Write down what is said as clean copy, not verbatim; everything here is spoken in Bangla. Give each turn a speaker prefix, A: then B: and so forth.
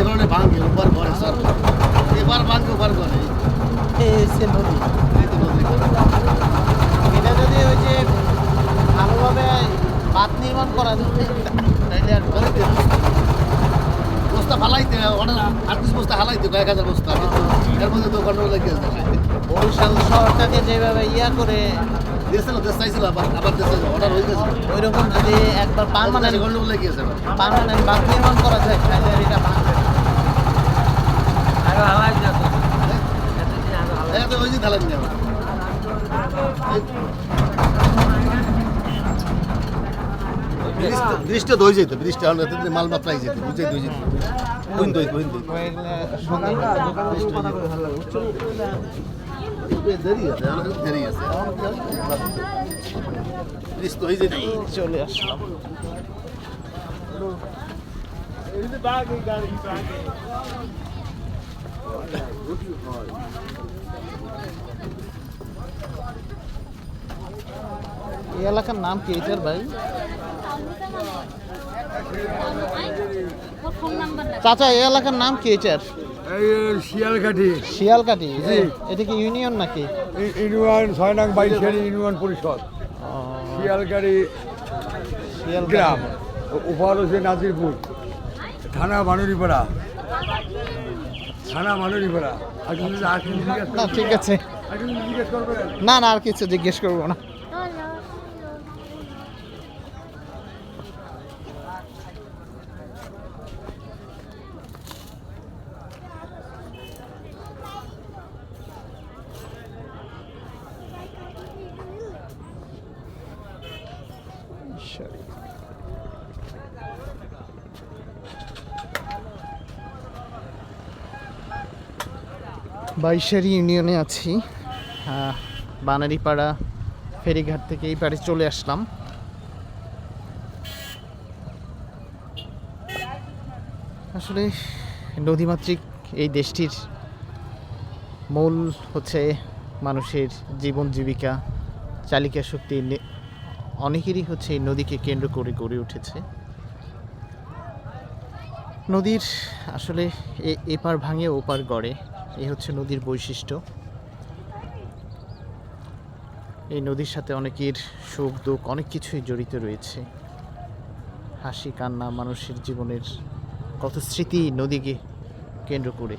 A: কারণে ভাঙে ওপার করে স্যার, এবার ভাঙে ওপার করে।
B: এই সে নদী,
A: এই তো নদী।
B: এটা যদি ওই যে ভালোভাবে বাঁধ নির্মাণ করা যেত তাইলে আর
A: বস্তা ফালাইতে অর্ডার 38 বস্তা হালাইতে 1000 বস্তা, কিন্তু এর মধ্যে তো গন্ডগোল লেগে গেছে।
B: বরিশাল শহরটাকে যেভাবে ইয়া করে
A: দিয়েছিল, দেশ চাইছিল, আবার দেশে অর্ডার হয়ে গেছে।
B: ওই রকম যদি একবার পার্মানেন্ট
A: গন্ডগোল লেগে গেছে।
B: বাঁধ নির্মাণ করা যায় তাহলে আর এটা ভাঙবে না।
A: ওই যে ঢালাই নিয়ে ব্রিজটা দই যেত, ব্রিজটা মাল মাত্রাই যেত, বুঝে দই যেত, কোন দই দেরি আছে, দেরি আছে, ব্রিজ তো হয়ে যেত।
B: চলে আসলাম এই এলাকার নাম কি এটার ভাই? চাচা এই এলাকার নাম কি এটার?
C: শিয়ালকাঠি
B: শিয়ালকাঠি। এটা কি ইউনিয়ন নাকি?
C: ইউনিয়ন 6 নং 22 ইউনিয়ন পরিষদ, শিয়ালকাঠি গ্রাম, উপহার হচ্ছে নাজিরপুর, থানা বানুরিপাড়া, থানা বানুরিপাড়া।
B: না ঠিক আছে,
C: জিজ্ঞেস করবেন?
B: না না আর কিছু জিজ্ঞেস করবো না। বাইশারি ইউনিয়নে আছি, বানারীপাড়া ফেরিঘাট থেকে এই পাড়ে চলে আসলাম। আসলে নদীমাতৃক এই দেশটির মূল হচ্ছে মানুষের জীবন জীবিকা, চালিকা শক্তি অনেকেরই হচ্ছে এই নদীকে কেন্দ্র করে গড়ে উঠেছে। নদীর আসলে এপার ভাঙে ওপার গড়ে, এই হচ্ছে নদীর বৈশিষ্ট্য। এই নদীর সাথে অনেকের সুখ দুঃখ অনেক কিছুই জড়িত রয়েছে, হাসি কান্না, মানুষের জীবনের কত স্মৃতি নদীকে কেন্দ্র করে।